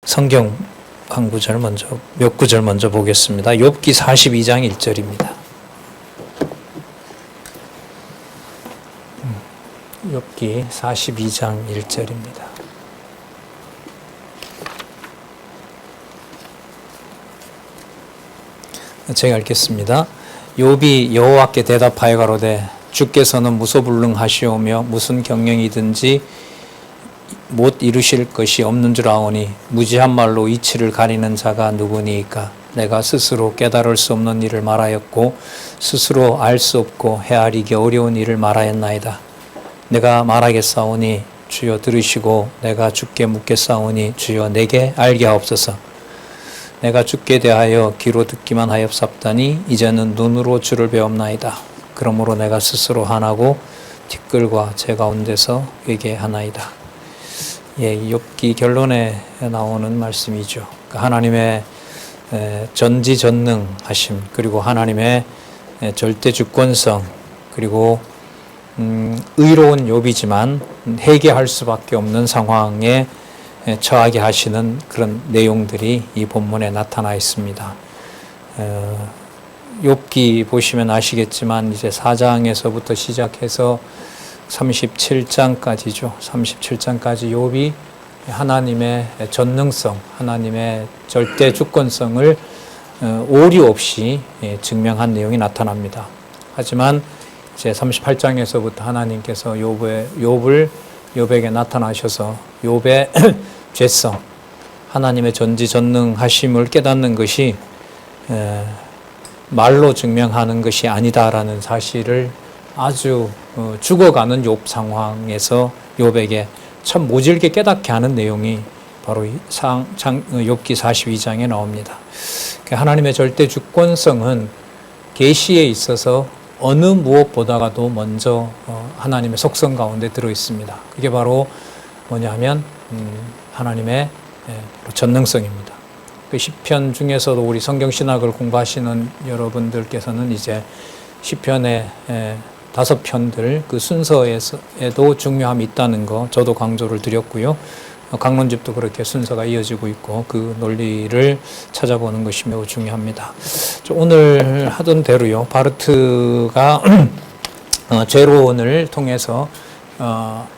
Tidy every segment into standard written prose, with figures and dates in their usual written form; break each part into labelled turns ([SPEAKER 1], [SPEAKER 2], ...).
[SPEAKER 1] 성경 한 구절 먼저, 몇 구절 먼저 보겠습니다. 욥기 42장 1절입니다. 욥기 42장 1절입니다. 제가 읽겠습니다. 욥이 여호와께 대답하여 가로되 주께서는 무소불능하시오며 무슨 경영이든지 못 이루실 것이 없는 줄 아오니 무지한 말로 이치를 가리는 자가 누구니이까. 내가 스스로 깨달을 수 없는 일을 말하였고 스스로 알 수 없고 헤아리기 어려운 일을 말하였나이다. 내가 말하겠사오니 주여 들으시고 내가 주께 묻겠사오니 주여 내게 알게 하옵소서. 내가 주께 대하여 귀로 듣기만 하였사옵다니 이제는 눈으로 주를 배웁나이다. 그러므로 내가 스스로 하나고 티끌과 제 가운데서 회개하나이다. 욥기 결론에 나오는 말씀이죠. 하나님의 전지전능하심, 그리고 하나님의 절대 주권성, 그리고 의로운 욥이지만 회개할 수밖에 없는 상황에 처하게 하시는 그런 내용들이 이 본문에 나타나 있습니다. 욥기 보시면 아시겠지만 이제 4장에서부터 시작해서 37장까지죠. 37장까지 욥이 하나님의 전능성, 하나님의 절대 주권성을 오류 없이 증명한 내용이 나타납니다. 하지만 이제 38장에서부터 하나님께서 욥에게 나타나셔서 욥의 죄성, 하나님의 전지전능하심을 깨닫는 것이 말로 증명하는 것이 아니다라는 사실을 아주 죽어가는 욥 상황에서 욥에게 참 모질게 깨닫게 하는 내용이 바로 욥기 42장에 나옵니다. 하나님의 절대 주권성은 계시에 있어서 어느 무엇보다도 먼저 하나님의 속성 가운데 들어 있습니다. 그게 바로 뭐냐면 하나님의 전능성입니다. 그 시편 중에서도 우리 성경 신학을 공부하시는 여러분들께서는 이제 시편의 5편들 그 순서에도 중요함이 있다는 거 저도 강조를 드렸고요. 강론집도 그렇게 순서가 이어지고 있고 그 논리를 찾아보는 것이 매우 중요합니다. 오늘 하던 대로요. 바르트가 죄로원을 통해서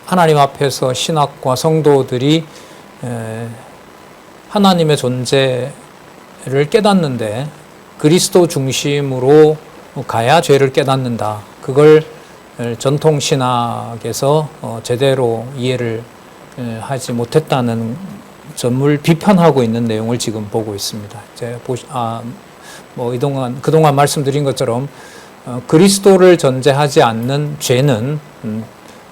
[SPEAKER 1] 하나님 앞에서 신학과 성도들이 하나님의 존재를 깨닫는데 그리스도 중심으로 가야 죄를 깨닫는다. 그걸 전통신학에서 제대로 이해를 하지 못했다는 점을 비판하고 있는 내용을 지금 보고 있습니다. 그동안 말씀드린 것처럼 그리스도를 전제하지 않는 죄는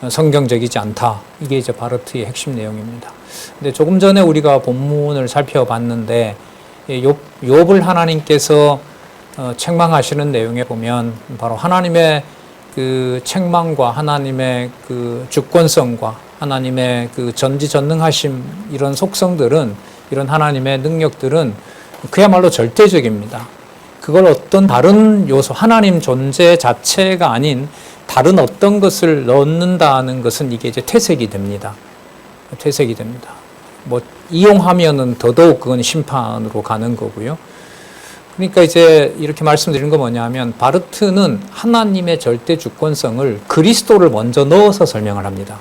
[SPEAKER 1] 성경적이지 않다. 이게 이제 바르트의 핵심 내용입니다. 근데 조금 전에 우리가 본문을 살펴봤는데 욥을 하나님께서 책망하시는 내용에 보면 바로 하나님의 그 책망과 하나님의 그 주권성과 하나님의 그 전지전능하심 이런 속성들은 이런 하나님의 능력들은 그야말로 절대적입니다. 그걸 어떤 다른 요소 하나님 존재 자체가 아닌 다른 어떤 것을 넣는다는 것은 이게 이제 퇴색이 됩니다. 퇴색이 됩니다. 이용하면은 더더욱 그건 심판으로 가는 거고요. 그러니까 이제 이렇게 말씀드리는 건 뭐냐면 바르트는 하나님의 절대 주권성을 그리스도를 먼저 넣어서 설명을 합니다.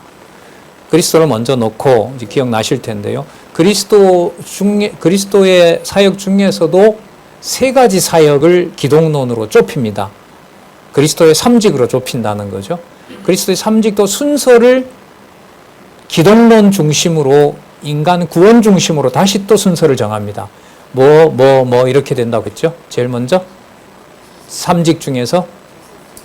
[SPEAKER 1] 그리스도를 먼저 넣고 이제 기억나실 텐데요. 그리스도의 사역 중에서도 3가지 사역을 기독론으로 좁힙니다. 그리스도의 3직으로 좁힌다는 거죠. 그리스도의 3직도 순서를 기독론 중심으로 인간 구원 중심으로 다시 또 순서를 정합니다. 이렇게 된다고 했죠. 제일 먼저 3직 중에서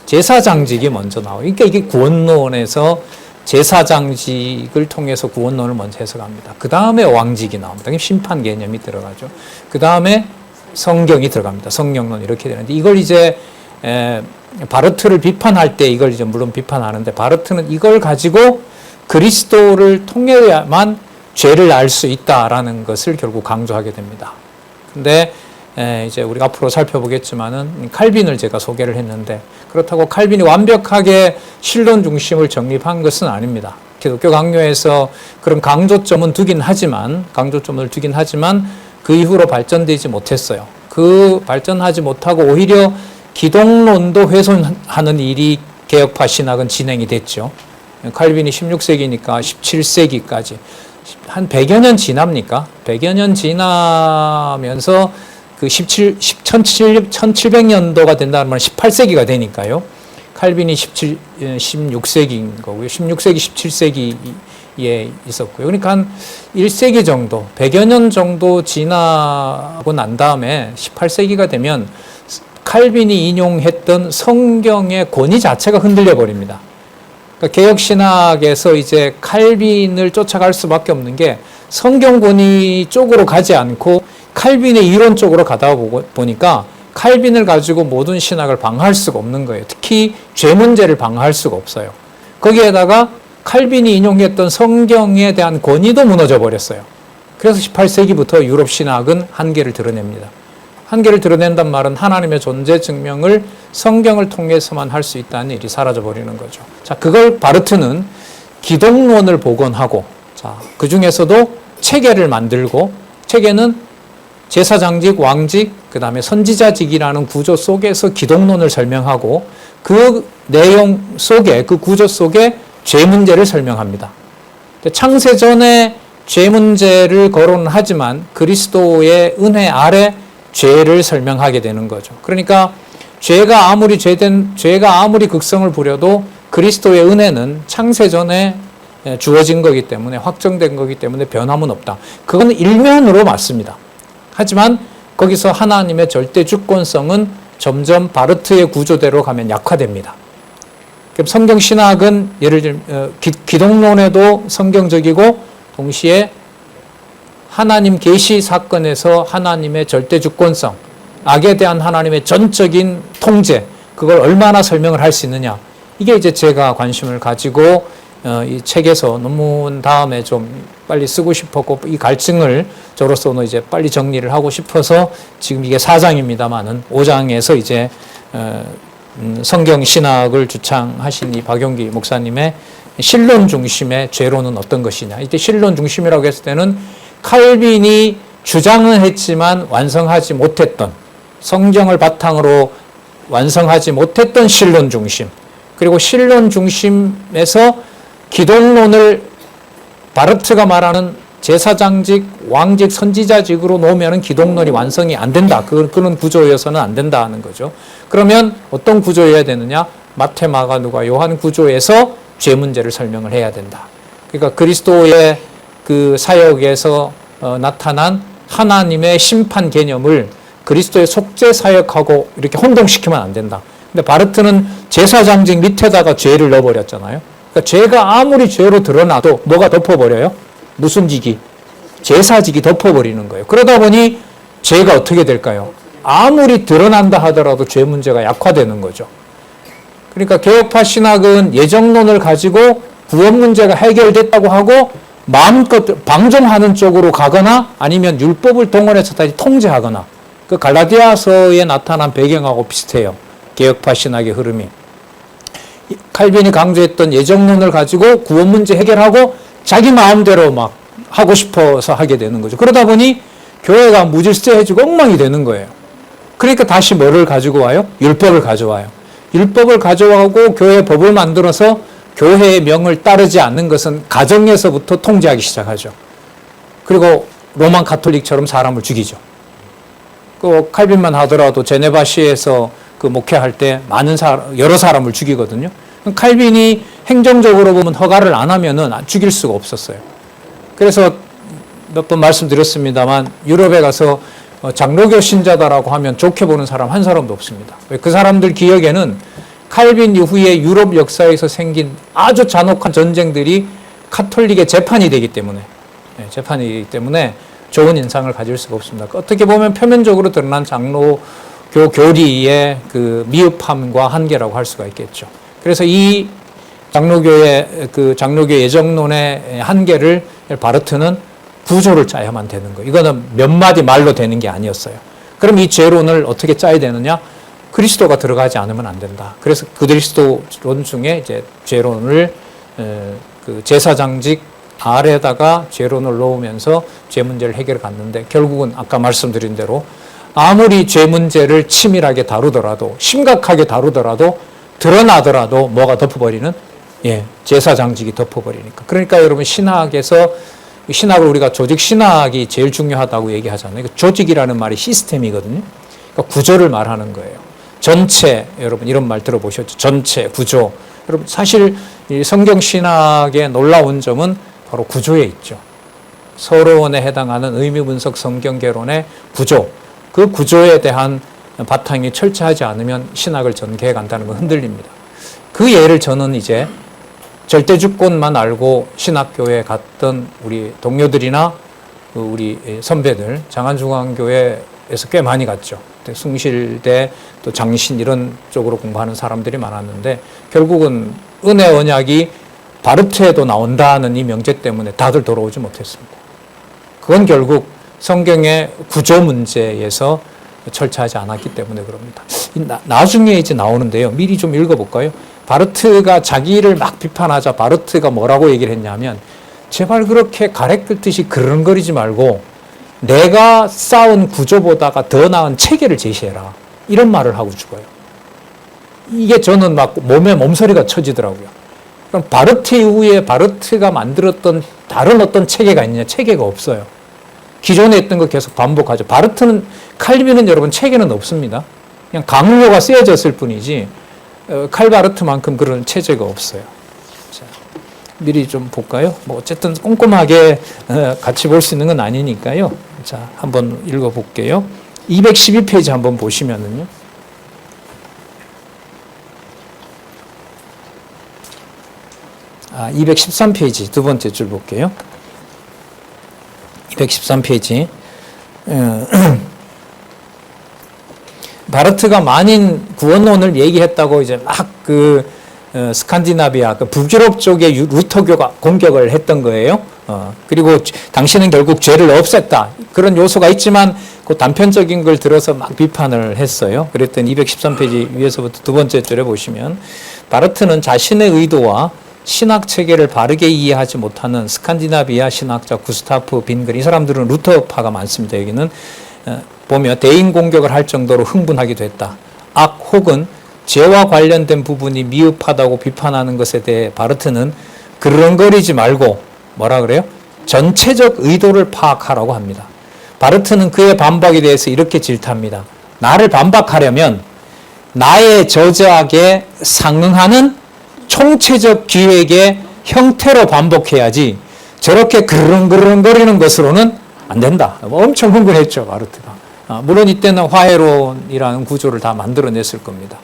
[SPEAKER 1] 제사장직이 먼저 나와요. 그러니까 이게 구원론에서 제사장직을 통해서 구원론을 먼저 해석합니다. 그 다음에 왕직이 나옵니다. 심판 개념이 들어가죠. 그 다음에 성경이 들어갑니다. 성령론 이렇게 되는데 이걸 이제 바르트를 비판할 때 이걸 이제 물론 비판하는데 바르트는 이걸 가지고 그리스도를 통해야만 죄를 알 수 있다라는 것을 결국 강조하게 됩니다. 근데 이제 우리가 앞으로 살펴보겠지만은 칼빈을 제가 소개를 했는데 그렇다고 칼빈이 완벽하게 신론 중심을 정립한 것은 아닙니다. 기독교 강요에서 그런 강조점을 두긴 하지만 그 이후로 발전되지 못했어요. 그 발전하지 못하고 오히려 기독론도 훼손하는 일이 개혁파 신학은 진행이 됐죠. 칼빈이 16세기니까 17세기까지 한 100여 년 지납니까? 100여 년 지나면서 그 1700년도가 된다는 말은 18세기가 되니까요. 칼빈이 16세기인 거고요. 16세기, 17세기에 있었고요. 그러니까 한 1세기 정도, 100여 년 정도 지나고 난 다음에 18세기가 되면 칼빈이 인용했던 성경의 권위 자체가 흔들려 버립니다. 그러니까 개혁신학에서 이제 칼빈을 쫓아갈 수밖에 없는 게 성경 권위 쪽으로 가지 않고 칼빈의 이론 쪽으로 가다 보니까 칼빈을 가지고 모든 신학을 방어할 수가 없는 거예요. 특히 죄 문제를 방어할 수가 없어요. 거기에다가 칼빈이 인용했던 성경에 대한 권위도 무너져 버렸어요. 그래서 18세기부터 유럽 신학은 한계를 드러냅니다. 한계를 드러낸단 말은 하나님의 존재 증명을 성경을 통해서만 할 수 있다는 일이 사라져 버리는 거죠. 자, 그걸 바르트는 기독론을 복원하고, 자, 그 중에서도 체계를 만들고, 체계는 제사장직, 왕직, 그 다음에 선지자직이라는 구조 속에서 기독론을 설명하고 그 내용 속에, 그 구조 속에 죄 문제를 설명합니다. 창세전에 죄 문제를 거론하지만 그리스도의 은혜 아래 죄를 설명하게 되는 거죠. 그러니까 죄가 아무리 극성을 부려도 그리스도의 은혜는 창세전에 주어진 거기 때문에, 확정된 거기 때문에 변함은 없다. 그건 일면으로 맞습니다. 하지만 거기서 하나님의 절대 주권성은 점점 바르트의 구조대로 가면 약화됩니다. 성경 신학은 예를 들면 기독론에도 성경적이고 동시에 하나님 계시 사건에서 하나님의 절대 주권성, 악에 대한 하나님의 전적인 통제, 그걸 얼마나 설명을 할 수 있느냐. 이게 이제 제가 관심을 가지고 이 책에서 논문 다음에 좀 빨리 쓰고 싶었고, 이 갈증을 저로서는 이제 빨리 정리를 하고 싶어서 지금 이게 4장입니다만은 5장에서 이제 성경 신학을 주창하신 이 박용기 목사님의 신론 중심의 죄론은 어떤 것이냐. 이때 신론 중심이라고 했을 때는 칼빈이 주장은 했지만 완성하지 못했던, 성경을 바탕으로 완성하지 못했던 신론 중심, 그리고 신론 중심에서 기독론을 바르트가 말하는 제사장직, 왕직, 선지자직으로 놓으면 기독론이 완성이 안 된다. 그런 구조여서는 안 된다는 거죠. 그러면 어떤 구조여야 되느냐? 마태, 마가, 누가, 요한 구조에서 죄 문제를 설명을 해야 된다. 그러니까 그리스도의 그 사역에서 나타난 하나님의 심판 개념을 그리스도의 속죄 사역하고 이렇게 혼동시키면 안 된다. 근데 바르트는 제사장직 밑에다가 죄를 넣어버렸잖아요. 그러니까 죄가 아무리 죄로 드러나도 뭐가 덮어버려요? 무슨 직이? 제사직이 덮어버리는 거예요. 그러다 보니 죄가 어떻게 될까요? 아무리 드러난다 하더라도 죄 문제가 약화되는 거죠. 그러니까 개혁파 신학은 예정론을 가지고 구원 문제가 해결됐다고 하고 마음껏 방종하는 쪽으로 가거나 아니면 율법을 동원해서 다시 통제하거나, 그 갈라디아서에 나타난 배경하고 비슷해요. 개혁파 신학의 흐름이. 칼빈이 강조했던 예정론을 가지고 구원 문제 해결하고 자기 마음대로 막 하고 싶어서 하게 되는 거죠. 그러다 보니 교회가 무질서해지고 엉망이 되는 거예요. 그러니까 다시 뭐를 가지고 와요? 율법을 가져와요. 율법을 가져와고 교회 법을 만들어서 교회의 명을 따르지 않는 것은 가정에서부터 통제하기 시작하죠. 그리고 로만 가톨릭처럼 사람을 죽이죠. 그 칼빈만 하더라도 제네바시에서 그 목회할 때 여러 사람을 죽이거든요. 칼빈이 행정적으로 보면 허가를 안 하면은 죽일 수가 없었어요. 그래서 몇 번 말씀드렸습니다만 유럽에 가서 장로교 신자다라고 하면 좋게 보는 사람 한 사람도 없습니다. 그 사람들 기억에는 칼빈 이후에 유럽 역사에서 생긴 아주 잔혹한 전쟁들이 카톨릭의 재판이 되기 때문에 좋은 인상을 가질 수가 없습니다. 어떻게 보면 표면적으로 드러난 장로교 교리의 그 미흡함과 한계라고 할 수가 있겠죠. 그래서 이 장로교 예정론의 한계를 바르트는 구조를 짜야만 되는 거예요. 이거는 몇 마디 말로 되는 게 아니었어요. 그럼 이 죄론을 어떻게 짜야 되느냐? 그리스도가 들어가지 않으면 안 된다. 그래서 그 그리스도론 중에 이제 죄론을 그 제사장직 아래에다가 죄론을 놓으면서 죄 문제를 해결해 갔는데 결국은 아까 말씀드린 대로 아무리 죄 문제를 치밀하게 다루더라도 심각하게 다루더라도 드러나더라도 뭐가 덮어버리는 제사장직이 덮어버리니까. 그러니까 여러분 신학에서 신학을 우리가 조직 신학이 제일 중요하다고 얘기하잖아요. 조직이라는 말이 시스템이거든요. 그러니까 구조를 말하는 거예요. 전체 여러분 이런 말 들어보셨죠? 전체 구조. 여러분 사실 이 성경 신학의 놀라운 점은 바로 구조에 있죠. 서론에 해당하는 의미 분석 성경 개론의 구조. 그 구조에 대한 바탕이 철저하지 않으면 신학을 전개해 간다는 건 흔들립니다. 그 예를 저는 이제 절대주권만 알고 신학교에 갔던 우리 동료들이나 우리 선배들, 장안중앙교회에서 꽤 많이 갔죠. 숭실대 또 장신 이런 쪽으로 공부하는 사람들이 많았는데 결국은 은혜 언약이 바르트에도 나온다는 이 명제 때문에 다들 돌아오지 못했습니다. 그건 결국 성경의 구조 문제에서 철저하지 않았기 때문에 그럽니다. 나중에 이제 나오는데요. 미리 좀 읽어볼까요? 바르트가 자기를 막 비판하자 바르트가 뭐라고 얘기를 했냐면 제발 그렇게 가래 끓듯이 그르렁거리지 말고 내가 쌓은 구조보다가 더 나은 체계를 제시해라. 이런 말을 하고 죽어요. 이게 저는 막 몸에 몸서리가 쳐지더라고요. 그럼 바르트 이후에 바르트가 만들었던 다른 어떤 체계가 있느냐? 체계가 없어요. 기존에 있던 거 계속 반복하죠. 바르트는, 칼빈은 여러분 체계는 없습니다. 그냥 강요가 쓰여졌을 뿐이지 칼바르트만큼 그런 체제가 없어요. 자, 미리 좀 볼까요? 뭐 어쨌든 꼼꼼하게 같이 볼 수 있는 건 아니니까요. 자, 한번 읽어볼게요. 212페이지 한번 보시면은요. 213페이지 두 번째 줄 볼게요. 213페이지. 바르트가 만인 구원론을 얘기했다고 이제 막 스칸디나비아, 북유럽 쪽의 루터교가 공격을 했던 거예요. 그리고 당신은 결국 죄를 없앴다. 그런 요소가 있지만 그 단편적인 걸 들어서 막 비판을 했어요. 그랬더니 213페이지 위에서부터 두 번째 줄에 보시면 바르트는 자신의 의도와 신학 체계를 바르게 이해하지 못하는 스칸디나비아 신학자 구스타프 빙글, 이 사람들은 루터파가 많습니다. 여기는 보면 대인 공격을 할 정도로 흥분하기도 했다. 악 혹은 죄와 관련된 부분이 미흡하다고 비판하는 것에 대해 바르트는 그르렁거리지 말고 뭐라 그래요? 전체적 의도를 파악하라고 합니다. 바르트는 그의 반박에 대해서 이렇게 질타합니다. 나를 반박하려면 나의 저작에 상응하는 총체적 기획의 형태로 반복해야지 저렇게 그르렁그르렁거리는 것으로는 안 된다. 엄청 흥분했죠, 바르트가. 물론 이때는 화해론이라는 구조를 다 만들어냈을 겁니다.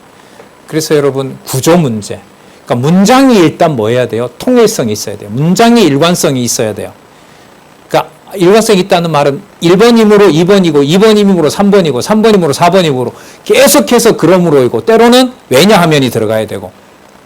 [SPEAKER 1] 그래서 여러분 구조 문제. 그러니까 문장이 일단 뭐 해야 돼요? 통일성이 있어야 돼요. 문장이 일관성이 있어야 돼요. 그러니까 일관성이 있다는 말은 1번이므로 2번이고 2번이므로 3번이고 3번이므로 4번이므로 계속해서 그러므로이고 때로는 왜냐하면이 들어가야 되고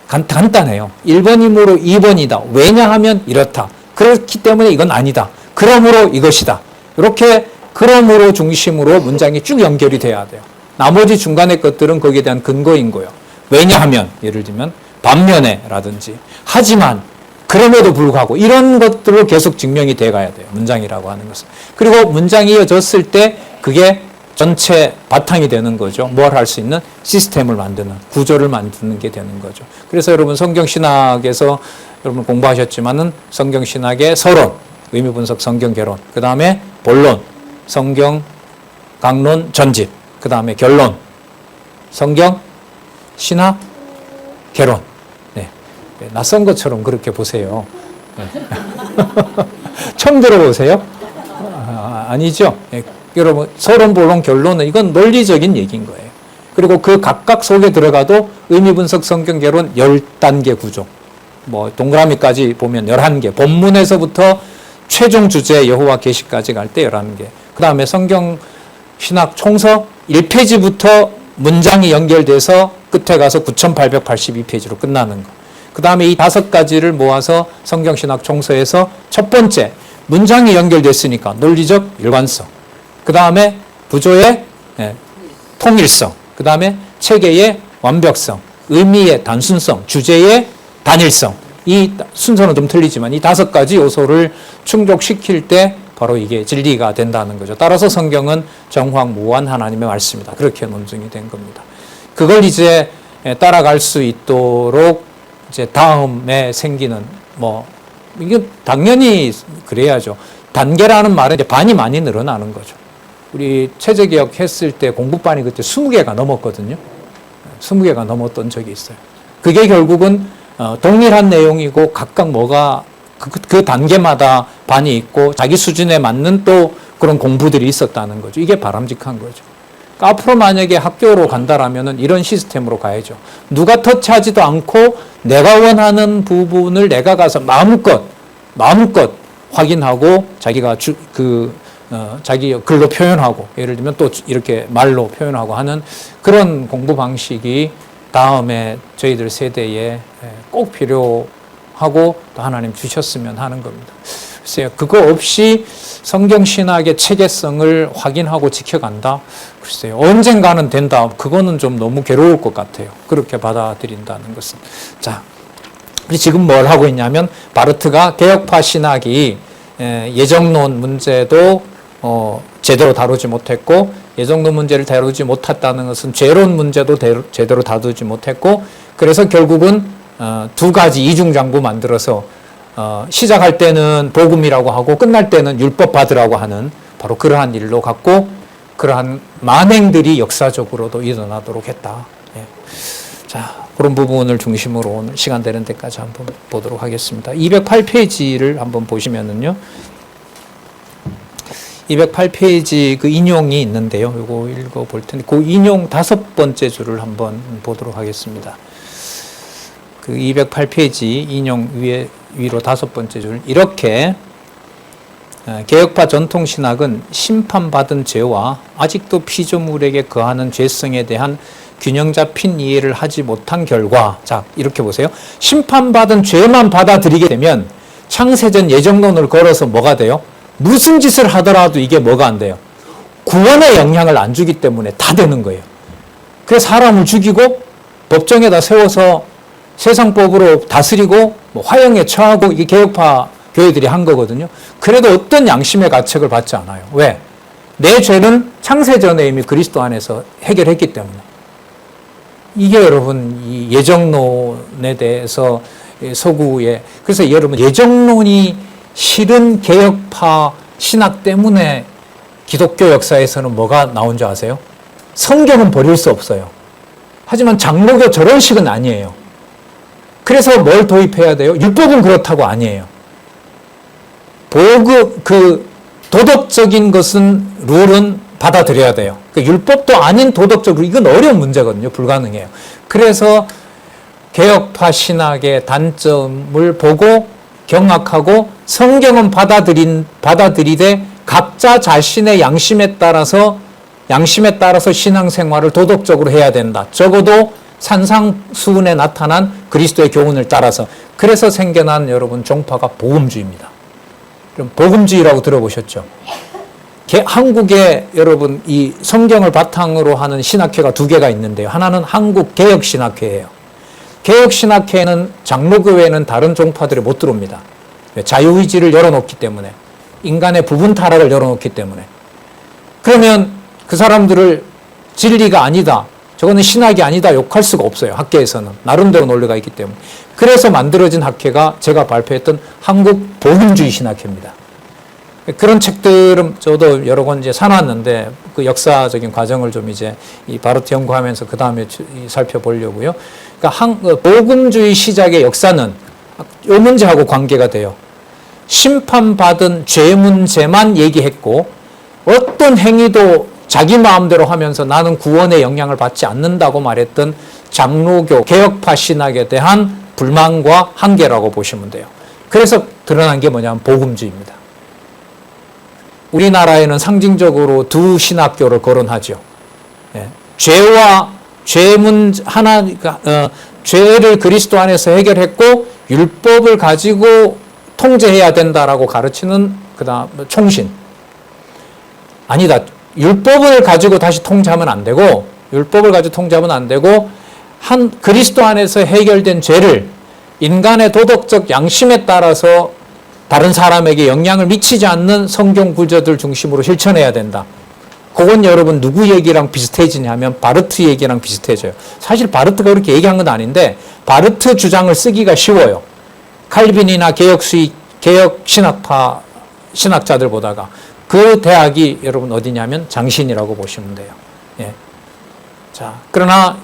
[SPEAKER 1] 간단해요. 1번이므로 2번이다. 왜냐하면 이렇다. 그렇기 때문에 이건 아니다. 그러므로 이것이다. 이렇게 그러므로 중심으로 문장이 쭉 연결이 돼야 돼요. 나머지 중간의 것들은 거기에 대한 근거인 거예요. 왜냐하면 예를 들면 반면에라든지 하지만 그럼에도 불구하고 이런 것들로 계속 증명이 돼가야 돼요. 문장이라고 하는 것은. 그리고 문장이 이어졌을 때 그게 전체 바탕이 되는 거죠. 뭘 할 수 있는 시스템을 만드는, 구조를 만드는 게 되는 거죠. 그래서 여러분 성경신학에서 여러분 공부하셨지만은 성경신학의 서론, 의미분석 성경개론, 그 다음에 본론, 성경 강론 전집, 그 다음에 결론, 성경 신학 개론. 네. 낯선 것처럼 그렇게 보세요. 네. 처음 들어보세요? 아니죠. 네. 여러분 서론, 본론, 결론은 이건 논리적인 얘기인 거예요. 그리고 그 각각 속에 들어가도 의미분석 성경개론 10단계 구조, 뭐 동그라미까지 보면 11개, 본문에서부터 최종 주제 여호와 계시까지 갈 때 11개, 그 다음에 성경 신학 총서 1페이지부터 문장이 연결돼서 끝에 가서 9882페이지로 끝나는 거. 그 다음에 이 5가지를 모아서 성경 신학 총서에서 첫 번째 문장이 연결됐으니까 논리적 일관성, 그 다음에 구조의 통일성, 그 다음에 체계의 완벽성, 의미의 단순성, 주제의 단일성, 이 순서는 좀 틀리지만 이 5가지 요소를 충족시킬 때 바로 이게 진리가 된다는 거죠. 따라서 성경은 정황무한 하나님의 말씀이다. 그렇게 논증이 된 겁니다. 그걸 이제 따라갈 수 있도록 이제 다음에 생기는 이게 당연히 그래야죠. 단계라는 말은 이제 반이 많이 늘어나는 거죠. 우리 체제개혁 했을 때 공부반이 그때 20개가 넘었거든요. 20개가 넘었던 적이 있어요. 그게 결국은 동일한 내용이고 각각 뭐가 그 단계마다 반이 있고 자기 수준에 맞는 또 그런 공부들이 있었다는 거죠. 이게 바람직한 거죠. 그러니까 앞으로 만약에 학교로 간다라면은 이런 시스템으로 가야죠. 누가 터치하지도 않고 내가 원하는 부분을 내가 가서 마음껏 확인하고 자기가 자기 글로 표현하고 예를 들면 또 이렇게 말로 표현하고 하는 그런 공부 방식이 다음에 저희들 세대에 꼭 필요하고 또 하나님 주셨으면 하는 겁니다. 글쎄요, 그거 없이 성경신학의 체계성을 확인하고 지켜간다? 글쎄요, 언젠가는 된다. 그거는 좀 너무 괴로울 것 같아요. 그렇게 받아들인다는 것은. 자, 지금 뭘 하고 있냐면 바르트가 개혁파 신학이 예정론 문제도 제대로 다루지 못했고 예정론 문제를 다루지 못했다는 것은 죄론 문제도 제대로 다루지 못했고 그래서 결국은 2가지 이중장부 만들어서 시작할 때는 복음이라고 하고 끝날 때는 율법 받으라고 하는 바로 그러한 일로 갔고 그러한 만행들이 역사적으로도 일어나도록 했다. 예. 자, 그런 부분을 중심으로 오늘 시간 되는 데까지 한번 보도록 하겠습니다. 208페이지를 한번 보시면은요. 208페이지 그 인용이 있는데요. 이거 읽어볼 텐데 그 인용 5번째 줄을 한번 보도록 하겠습니다. 그 208페이지 인용 위로 5번째 줄. 이렇게 개혁파 전통신학은 심판받은 죄와 아직도 피조물에게 거하는 죄성에 대한 균형 잡힌 이해를 하지 못한 결과, 자, 이렇게 보세요. 심판받은 죄만 받아들이게 되면 창세전 예정론을 걸어서 뭐가 돼요? 무슨 짓을 하더라도 이게 뭐가 안 돼요? 구원의 영향을 안 주기 때문에 다 되는 거예요. 그래서 사람을 죽이고 법정에다 세워서 세상법으로 다스리고 화형에 처하고 이게 개혁파 교회들이 한 거거든요. 그래도 어떤 양심의 가책을 받지 않아요. 왜? 내 죄는 창세전에 이미 그리스도 안에서 해결했기 때문에. 이게 여러분 이 예정론에 대해서 서구에 그래서 여러분 예정론이 싫은 개혁파 신학 때문에 기독교 역사에서는 뭐가 나온 줄 아세요? 성경은 버릴 수 없어요. 하지만 장로교 저런 식은 아니에요. 그래서 뭘 도입해야 돼요? 율법은 그렇다고 아니에요. 도덕적인 것은 룰은 받아들여야 돼요. 율법도 아닌 도덕적 룰, 이건 어려운 문제거든요. 불가능해요. 그래서 개혁파 신학의 단점을 보고 경악하고 성경은 받아들이되 각자 자신의 양심에 따라서 신앙생활을 도덕적으로 해야 된다. 적어도 산상수훈에 나타난 그리스도의 교훈을 따라서. 그래서 생겨난 여러분 종파가 복음주의입니다. 복음주의라고 들어보셨죠? 한국에 여러분 이 성경을 바탕으로 하는 신학회가 2개가 있는데요. 하나는 한국개혁신학회예요. 개혁신학회는 장로교회는 다른 종파들이 못 들어옵니다. 자유의지를 열어놓기 때문에, 인간의 부분 타락을 열어놓기 때문에. 그러면 그 사람들을 진리가 아니다, 저거는 신학이 아니다 욕할 수가 없어요. 학계에서는 나름대로 논리가 있기 때문에. 그래서 만들어진 학회가 제가 발표했던 한국복음주의 신학회입니다. 그런 책들은 저도 여러 권 이제 사놨는데 그 역사적인 과정을 좀 이제 이 바르트 연구하면서 그 다음에 살펴보려고요. 그러니까 복음주의 시작의 역사는 이 문제하고 관계가 돼요. 심판받은 죄 문제만 얘기했고 어떤 행위도 자기 마음대로 하면서 나는 구원의 영향을 받지 않는다고 말했던 장로교 개혁파 신학에 대한 불만과 한계라고 보시면 돼요. 그래서 드러난 게 뭐냐면 복음주의입니다. 우리나라에는 상징적으로 2 신학교를 거론하죠. 죄와 죄를 그리스도 안에서 해결했고 율법을 가지고 통제해야 된다라고 가르치는 그다음 총신. 아니다. 율법을 가지고 다시 통제하면 안 되고 그리스도 안에서 해결된 죄를 인간의 도덕적 양심에 따라서 다른 사람에게 영향을 미치지 않는 성경 구절들 중심으로 실천해야 된다. 그건 여러분 누구 얘기랑 비슷해지냐면 바르트 얘기랑 비슷해져요. 사실 바르트가 그렇게 얘기한 건 아닌데 바르트 주장을 쓰기가 쉬워요. 칼빈이나 개혁 신학자들보다가. 그 대학이 여러분 어디냐면 장신이라고 보시면 돼요. 예. 자, 그러나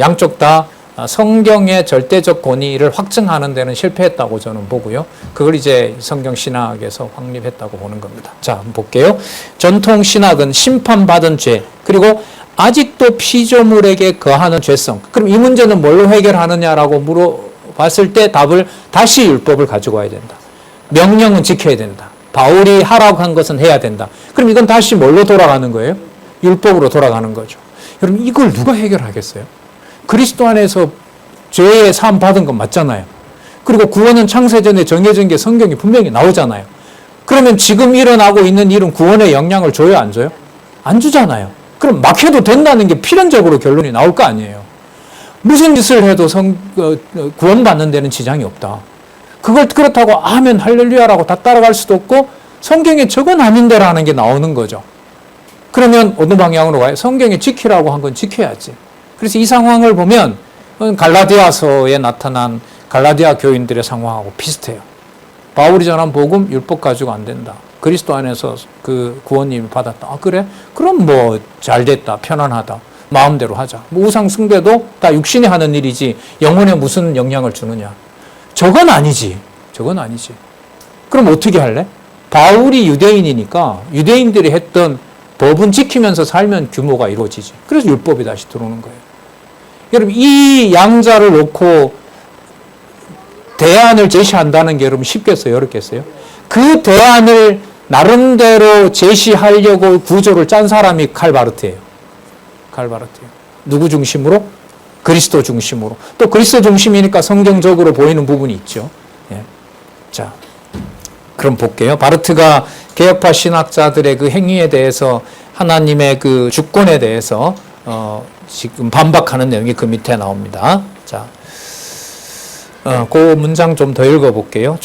[SPEAKER 1] 양쪽 다 성경의 절대적 권위를 확증하는 데는 실패했다고 저는 보고요. 그걸 이제 성경 신학에서 확립했다고 보는 겁니다. 자, 한번 볼게요. 전통 신학은 심판받은 죄, 그리고 아직도 피조물에게 거하는 죄성. 그럼 이 문제는 뭘로 해결하느냐라고 물어봤을 때 답을 다시 율법을 가지고 와야 된다. 명령은 지켜야 된다. 바울이 하라고 한 것은 해야 된다. 그럼 이건 다시 뭘로 돌아가는 거예요? 율법으로 돌아가는 거죠. 여러분, 이걸 누가 해결하겠어요? 그리스도 안에서 죄의 사함 받은 건 맞잖아요. 그리고 구원은 창세전에 정해진 게 성경이 분명히 나오잖아요. 그러면 지금 일어나고 있는 일은 구원의 영향을 줘요, 안 줘요? 안 주잖아요. 그럼 막 해도 된다는 게 필연적으로 결론이 나올 거 아니에요. 무슨 짓을 해도 구원받는 데는 지장이 없다. 그걸 그렇다고 아멘 할렐루야라고 다 따라갈 수도 없고 성경에 저건 아닌데라는 게 나오는 거죠. 그러면 어느 방향으로 가요? 성경에 지키라고 한 건 지켜야지. 그래서 이 상황을 보면 갈라디아서에 나타난 갈라디아 교인들의 상황하고 비슷해요. 바울이 전한 복음 율법 가지고 안 된다. 그리스도 안에서 그 구원님이 받았다. 아, 그래? 그럼 뭐 잘됐다. 편안하다. 마음대로 하자. 뭐 우상 숭배도 다 육신이 하는 일이지 영혼에 무슨 영향을 주느냐. 저건 아니지. 저건 아니지. 그럼 어떻게 할래? 바울이 유대인이니까 유대인들이 했던 법은 지키면서 살면 규모가 이루어지지. 그래서 율법이 다시 들어오는 거예요. 여러분, 이 양자를 놓고 대안을 제시한다는 게 여러분 쉽겠어요? 어렵겠어요? 그 대안을 나름대로 제시하려고 구조를 짠 사람이 칼바르트예요. 칼바르트예요. 누구 중심으로? 그리스도 중심으로. 또 그리스도 중심이니까 성경적으로 보이는 부분이 있죠. 예. 자, 그럼 볼게요. 바르트가 개혁파 신학자들의 그 행위에 대해서 하나님의 그 주권에 대해서 지금 반박하는 내용이 그 밑에 나옵니다. 자, 그 문장 좀 더 읽어볼게요.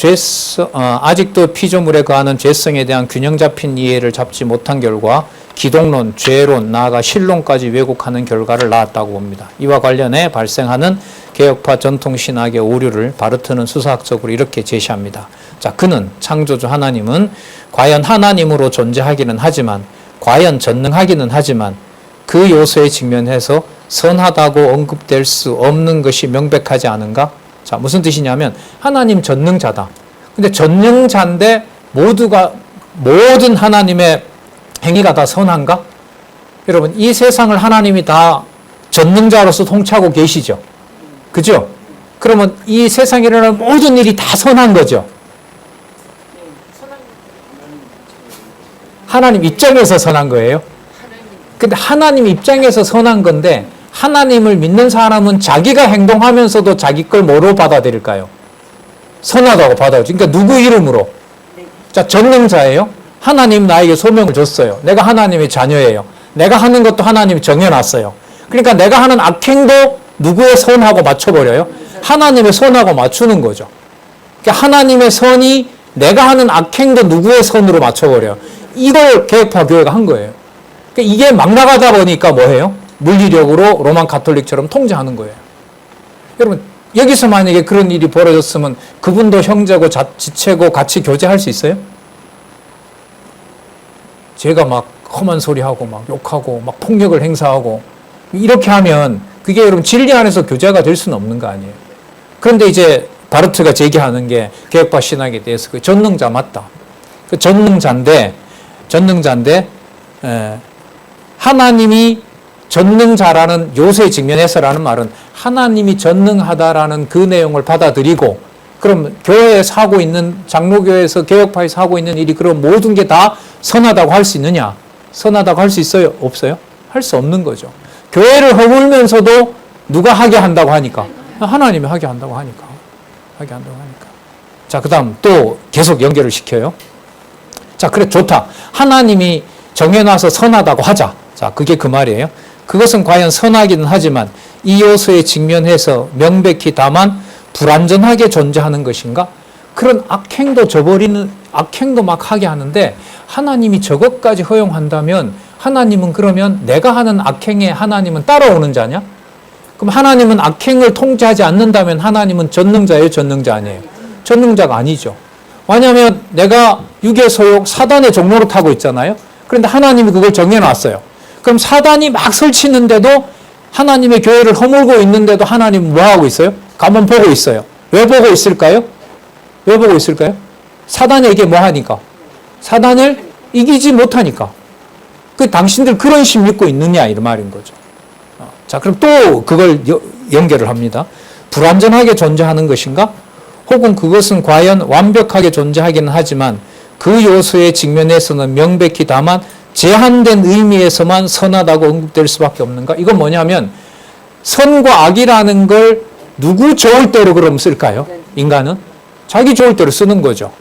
[SPEAKER 1] 아직도 피조물에 거하는 죄성에 대한 균형 잡힌 이해를 잡지 못한 결과 기독론, 죄론, 나아가 신론까지 왜곡하는 결과를 낳았다고 봅니다. 이와 관련해 발생하는 개혁파 전통신학의 오류를 바르트는 수사학적으로 이렇게 제시합니다. 자, 그는 창조주 하나님은 과연 하나님으로 존재하기는 하지만, 과연 전능하기는 하지만 그 요소에 직면해서 선하다고 언급될 수 없는 것이 명백하지 않은가? 자, 무슨 뜻이냐면 하나님 전능자다. 근데 전능자인데 모든 하나님의 행위가 다 선한가? 여러분, 이 세상을 하나님이 다 전능자로서 통치하고 계시죠. 그죠? 그러면 이 세상에 일어나는 모든 일이 다 선한 거죠. 하나님 입장에서 선한 거예요. 근데 하나님 입장에서 선한 건데 하나님을 믿는 사람은 자기가 행동하면서도 자기 걸 뭐로 받아들일까요? 선하다고 받아들이죠. 그러니까 누구 이름으로? 자, 전능자예요. 하나님 나에게 소명을 줬어요. 내가 하나님의 자녀예요. 내가 하는 것도 하나님이 정해놨어요. 그러니까 내가 하는 악행도 누구의 선하고 맞춰버려요? 하나님의 선하고 맞추는 거죠. 그러니까 하나님의 선이 내가 하는 악행도 누구의 선으로 맞춰버려요. 이걸 개혁파 교회가 한 거예요. 그러니까 이게 막 나가다 보니까 뭐예요? 물리력으로 로만 가톨릭처럼 통제하는 거예요. 여러분, 여기서 만약에 그런 일이 벌어졌으면 그분도 형제고 지체고 같이 교제할 수 있어요? 제가 막 험한 소리하고 막 욕하고 막 폭력을 행사하고 이렇게 하면 그게 여러분 진리 안에서 교제가 될 수는 없는 거 아니에요. 그런데 이제 바르트가 제기하는 게 개혁파 신학에 대해서 그 전능자 맞다. 그 전능자인데 하나님이 전능자라는 요소에 직면해서라는 말은 하나님이 전능하다라는 그 내용을 받아들이고, 그럼 교회에서 하고 있는, 장로교회에서 개혁파에서 하고 있는 일이 그럼 모든 게 다 선하다고 할 수 있느냐? 선하다고 할 수 있어요? 없어요? 할 수 없는 거죠. 교회를 허물면서도 누가 하게 한다고 하니까? 하나님이 하게 한다고 하니까. 자, 그 다음 또 계속 연결을 시켜요. 자, 그래, 좋다. 하나님이 정해놔서 선하다고 하자. 자, 그게 그 말이에요. 그것은 과연 선하기는 하지만 이 요소에 직면해서 명백히 다만 불완전하게 존재하는 것인가? 그런 악행도 저버리는, 악행도 막 하게 하는데 하나님이 저것까지 허용한다면 하나님은 그러면 내가 하는 악행에 하나님은 따라오는 자냐? 그럼 하나님은 악행을 통제하지 않는다면 하나님은 전능자예요? 전능자 아니에요? 전능자가 아니죠. 왜냐하면 내가 육의 소욕, 사단의 종로로 타고 있잖아요. 그런데 하나님이 그걸 정해놨어요. 그럼 사단이 막 설치는데도 하나님의 교회를 허물고 있는데도 하나님은 뭐 하고 있어요? 가만 보고 있어요. 왜 보고 있을까요? 왜 보고 있을까요? 사단에게 뭐 하니까? 사단을 이기지 못하니까. 그 당신들 그런 심 믿고 있느냐 이 말인 거죠. 자, 그럼 또 그걸 연결을 합니다. 불완전하게 존재하는 것인가? 혹은 그것은 과연 완벽하게 존재하기는 하지만 그 요소에 직면해서는 명백히 다만 제한된 의미에서만 선하다고 언급될 수밖에 없는가? 이건 뭐냐면 선과 악이라는 걸 누구 좋을 대로 그럼 쓸까요? 인간은? 자기 좋을 대로 쓰는 거죠.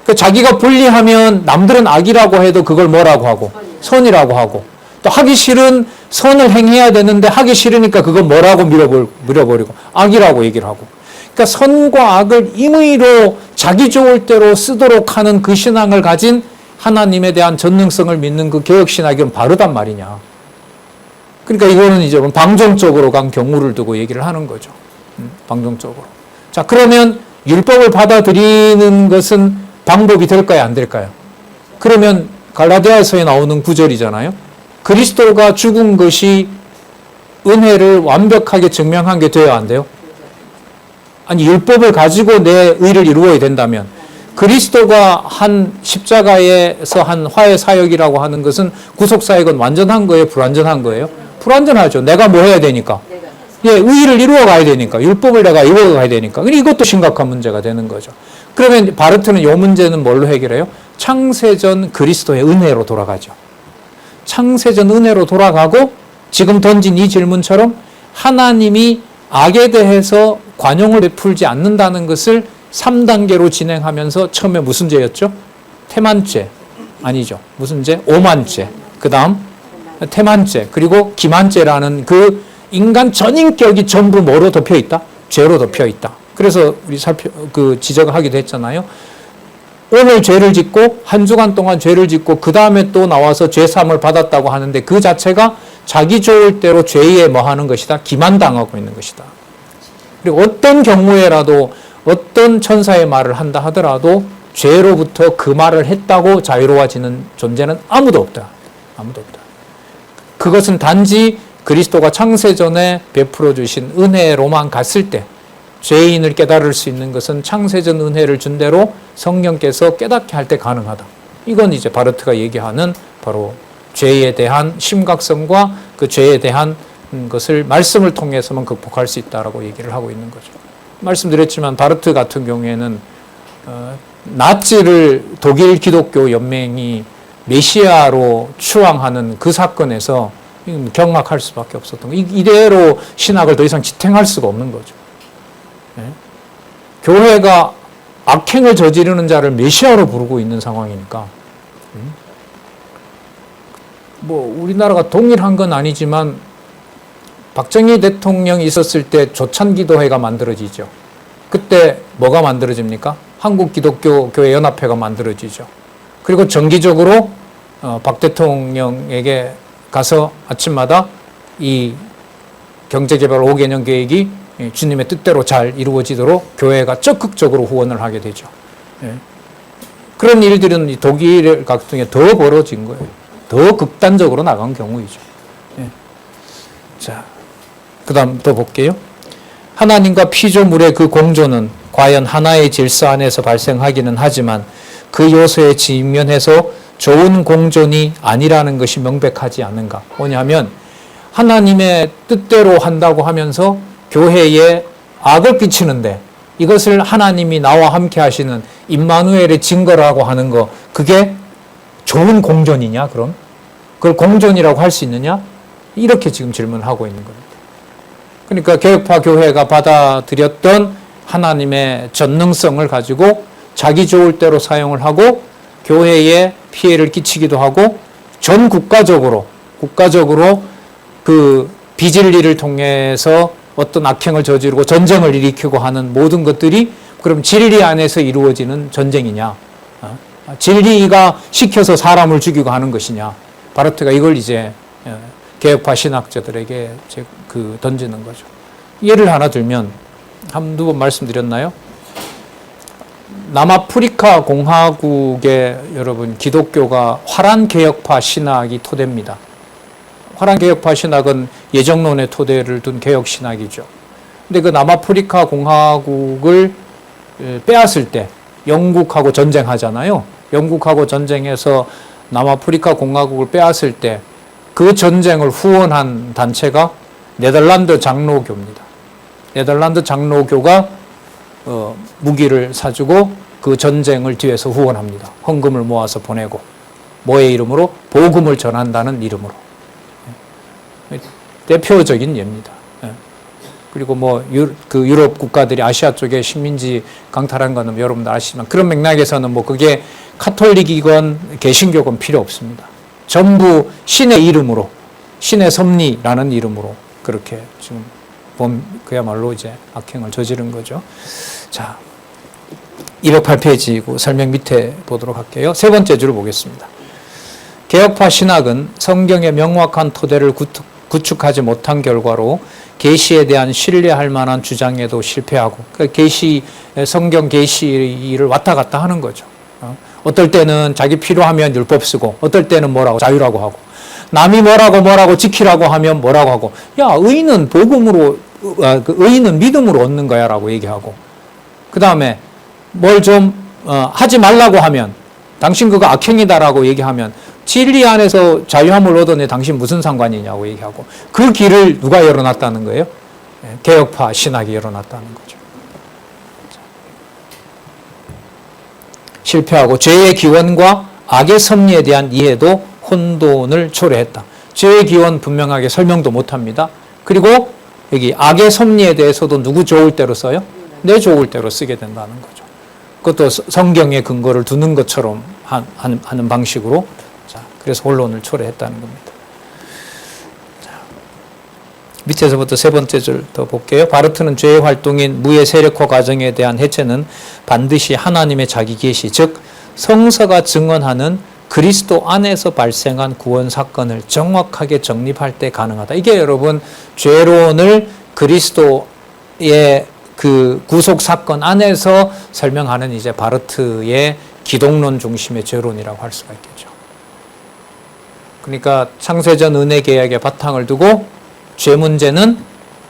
[SPEAKER 1] 그 자기가 불리하면 남들은 악이라고 해도 그걸 뭐라고 하고? 선이라고 하고. 또 하기 싫은 선을 행해야 되는데 하기 싫으니까 그걸 뭐라고 밀어버리고 악이라고 얘기를 하고. 그러니까 선과 악을 임의로 자기 좋을 대로 쓰도록 하는 그 신앙을 가진 하나님에 대한 전능성을 믿는 그 개혁신학은 바르단 말이냐. 그러니까 이거는 이제 방종적으로 간 경우를 두고 얘기를 하는 거죠. 방종적으로. 자, 그러면 율법을 받아들이는 것은 방법이 될까요? 안 될까요? 그러면 갈라디아서에 나오는 구절이잖아요. 그리스도가 죽은 것이 은혜를 완벽하게 증명한 게 돼야 안 돼요? 아니, 율법을 가지고 내 의를 이루어야 된다면 그리스도가 한 십자가에서 한 화해 사역이라고 하는 것은 구속 사역은 완전한 거예요? 불완전한 거예요? 불완전하죠. 내가 뭐 해야 되니까? 예, 의를 이루어 가야 되니까. 율법을 내가 이루어 가야 되니까. 이것도 심각한 문제가 되는 거죠. 그러면 바르트는 이 문제는 뭘로 해결해요? 창세전 그리스도의 은혜로 돌아가죠. 창세전 은혜로 돌아가고 지금 던진 이 질문처럼 하나님이 악에 대해서 관용을 베풀지 않는다는 것을 3단계로 진행하면서 처음에 무슨 죄였죠? 태만죄. 아니죠. 무슨 죄? 오만죄. 그 다음 태만죄. 그리고 기만죄라는 그 인간 전인격이 전부 뭐로 덮여 있다? 죄로 덮여 있다. 그래서 우리 지적을 하기도 했잖아요. 오늘 죄를 짓고 한 주간 동안 죄를 짓고 그 다음에 또 나와서 죄사함을 받았다고 하는데 그 자체가 자기 좋을 대로 죄에 뭐 하는 것이다? 기만당하고 있는 것이다. 그리고 어떤 경우에라도 어떤 천사의 말을 한다 하더라도 죄로부터 그 말을 했다고 자유로워지는 존재는 아무도 없다. 아무도 없다. 그것은 단지 그리스도가 창세전에 베풀어 주신 은혜로만 갔을 때 죄인을 깨달을 수 있는 것은 창세전 은혜를 준 대로 성령께서 깨닫게 할 때 가능하다. 이건 이제 바르트가 얘기하는 바로 죄에 대한 심각성과 그 죄에 대한 것을 말씀을 통해서만 극복할 수 있다라고 얘기를 하고 있는 거죠. 말씀드렸지만 바르트 같은 경우에는 나치를 독일 기독교 연맹이 메시아로 추앙하는 그 사건에서 경악할 수밖에 없었던 거예요. 이대로 신학을 더 이상 지탱할 수가 없는 거죠. 네? 교회가 악행을 저지르는 자를 메시아로 부르고 있는 상황이니까 뭐 우리나라가 동일한 건 아니지만 박정희 대통령이 있었을 때 조찬기도회가 만들어지죠. 그때 뭐가 만들어집니까? 한국기독교교회연합회가 만들어지죠. 그리고 정기적으로 박 대통령에게 가서 아침마다 이 경제개발 5개년 계획이 주님의 뜻대로 잘 이루어지도록 교회가 적극적으로 후원을 하게 되죠. 그런 일들은 독일 같은 경우에 더 벌어진 거예요. 더 극단적으로 나간 경우이죠. 자, 그 다음 또 볼게요. 하나님과 피조물의 그 공존은 과연 하나의 질서 안에서 발생하기는 하지만 그 요소에 직면해서 좋은 공존이 아니라는 것이 명백하지 않은가. 뭐냐면 하나님의 뜻대로 한다고 하면서 교회에 악을 끼치는데 이것을 하나님이 나와 함께 하시는 임마누엘의 증거라고 하는 거, 그게 좋은 공존이냐 그럼? 그걸 공존이라고 할 수 있느냐? 이렇게 지금 질문하고 있는 겁니다. 그러니까 개혁파 교회가 받아들였던 하나님의 전능성을 가지고 자기 좋을 대로 사용을 하고 교회에 피해를 끼치기도 하고 전 국가적으로 그 비진리를 통해서 어떤 악행을 저지르고 전쟁을 일으키고 하는 모든 것들이 그럼 진리 안에서 이루어지는 전쟁이냐? 진리가 시켜서 사람을 죽이고 하는 것이냐? 바르트가 이걸 이제 개혁파 신학자들에게 던지는 거죠. 예를 하나 들면 한두 번 말씀드렸나요? 남아프리카 공화국의 여러분 기독교가 화란 개혁파 신학이 토대입니다. 화란 개혁파 신학은 예정론의 토대를 둔 개혁 신학이죠. 근데 그 남아프리카 공화국을 빼앗을 때 영국하고 전쟁하잖아요. 영국하고 전쟁해서 남아프리카 공화국을 빼앗을 때 그 전쟁을 후원한 단체가 네덜란드 장로교입니다. 네덜란드 장로교가 무기를 사주고 그 전쟁을 뒤에서 후원합니다. 헌금을 모아서 보내고 뭐의 이름으로? 복음을 전한다는 이름으로. 대표적인 예입니다. 그리고 그 유럽 국가들이 아시아 쪽에 식민지 강탈한 거는 여러분들 아시지만 그런 맥락에서는 그게 카톨릭이건 개신교건 필요 없습니다. 전부 신의 이름으로, 신의 섭리라는 이름으로 그렇게 지금 그야말로 이제 악행을 저지른 거죠. 자, 208페이지고 설명 밑에 보도록 할게요. 세 번째 줄을 보겠습니다. 개혁파 신학은 성경의 명확한 토대를 구축하지 못한 결과로 계시에 대한 신뢰할 만한 주장에도 실패하고 성경 계시를 왔다 갔다 하는 거죠. 어떨 때는 자기 필요하면 율법 쓰고 어떨 때는 뭐라고 자유라고 하고 남이 뭐라고 지키라고 하면 뭐라고 하고 야 의인은 복음으로 의인은 믿음으로 얻는 거야 라고 얘기하고 그 다음에 뭘 좀 하지 말라고 하면 당신 그거 악행이다라고 얘기하면 진리 안에서 자유함을 얻어내 당신 무슨 상관이냐고 얘기하고 그 길을 누가 열어놨다는 거예요? 개혁파 신학이 열어놨다는 거죠. 실패하고 죄의 기원과 악의 섭리에 대한 이해도 혼돈을 초래했다. 죄의 기원 분명하게 설명도 못합니다. 그리고 여기 악의 섭리에 대해서도 누구 좋을 대로 써요? 내 좋을 대로 쓰게 된다는 거죠. 그것도 성경의 근거를 두는 것처럼 하는 방식으로 그래서 혼론을 초래했다는 겁니다. 자, 밑에서부터 세 번째 줄 더 볼게요. 바르트는 죄의 활동인 무의 세력화 과정에 대한 해체는 반드시 하나님의 자기 계시, 즉 성서가 증언하는 그리스도 안에서 발생한 구원 사건을 정확하게 정립할 때 가능하다. 이게 여러분 죄론을 그리스도의 그 구속 사건 안에서 설명하는 이제 바르트의 기독론 중심의 죄론이라고 할 수가 있겠죠. 그러니까 창세전 은혜 계약의 바탕을 두고 죄 문제는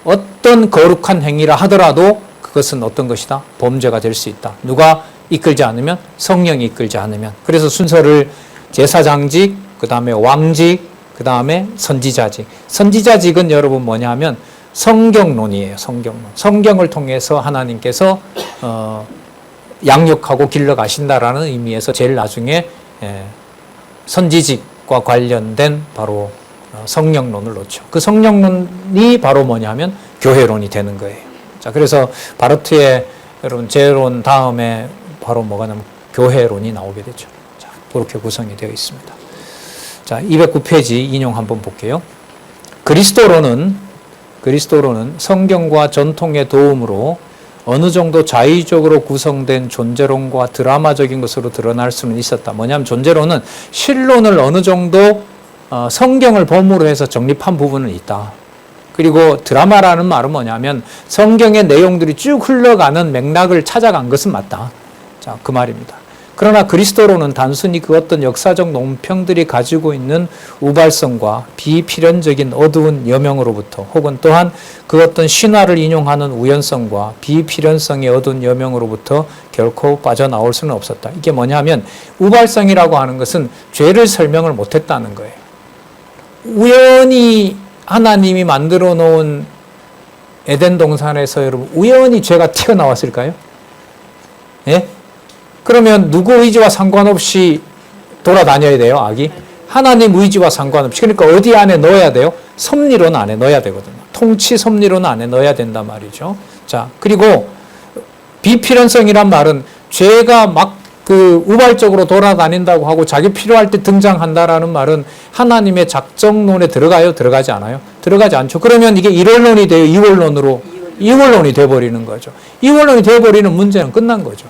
[SPEAKER 1] 어떤 거룩한 행위라 하더라도 그것은 어떤 것이다? 범죄가 될 수 있다. 누가 이끌지 않으면? 성령이 이끌지 않으면. 그래서 순서를 제사장직, 그 다음에 왕직, 그 다음에 선지자직. 선지자직은 여러분 뭐냐 하면 성경론이에요. 성경론. 성경을 통해서 하나님께서 양육하고 길러가신다라는 의미에서 제일 나중에 선지직과 관련된 바로 성령론을 놓죠. 그 성령론이 바로 뭐냐면 교회론이 되는 거예요. 자, 그래서 바르트의 여러분 죄론 다음에 바로 뭐가 나면 교회론이 나오게 되죠. 자, 그렇게 구성이 되어 있습니다. 자, 209페이지 인용 한번 볼게요. 그리스도론은 성경과 전통의 도움으로 어느 정도 자의적으로 구성된 존재론과 드라마적인 것으로 드러날 수는 있었다. 뭐냐면 존재론은 실론을 어느 정도 성경을 범으로 해서 정립한 부분은 있다. 그리고 드라마라는 말은 뭐냐면 성경의 내용들이 쭉 흘러가는 맥락을 찾아간 것은 맞다. 자, 그 말입니다. 그러나 그리스도론은 단순히 그 어떤 역사적 논평들이 가지고 있는 우발성과 비필연적인 어두운 여명으로부터 혹은 또한 그 어떤 신화를 인용하는 우연성과 비필연성의 어두운 여명으로부터 결코 빠져나올 수는 없었다. 이게 뭐냐면 우발성이라고 하는 것은 죄를 설명을 못했다는 거예요. 우연히 하나님이 만들어 놓은 에덴 동산에서 여러분 우연히 죄가 튀어나왔을까요? 예? 그러면 누구 의지와 상관없이 돌아다녀야 돼요, 악이? 하나님 의지와 상관없이. 그러니까 어디 안에 넣어야 돼요? 섭리론 안에 넣어야 되거든요. 통치 섭리론 안에 넣어야 된단 말이죠. 자, 그리고 비필연성이란 말은 죄가 막 그 우발적으로 돌아다닌다고 하고 자기 필요할 때 등장한다라는 말은 하나님의 작정론에 들어가요? 들어가지 않아요? 들어가지 않죠. 그러면 이게 일원론이 돼요? 이원론으로? 이원론이 돼버리는 거죠. 이원론이 돼버리는 문제는 끝난 거죠.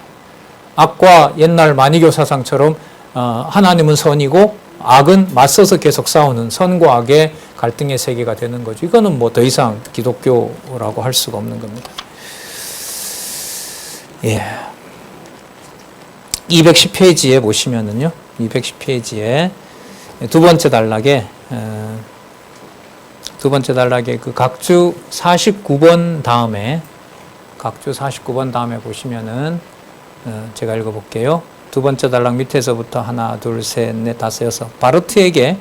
[SPEAKER 1] 악과 옛날 만이교 사상처럼 하나님은 선이고 악은 맞서서 계속 싸우는 선과 악의 갈등의 세계가 되는 거죠. 이거는 뭐 더 이상 기독교라고 할 수가 없는 겁니다. 예. 210페이지에 보시면은요, 210페이지에 두 번째 단락에 그 각주 49번 다음에 보시면은 제가 읽어볼게요. 두 번째 단락 밑에서부터 하나, 둘, 셋, 넷, 다섯, 여섯. 바르트에게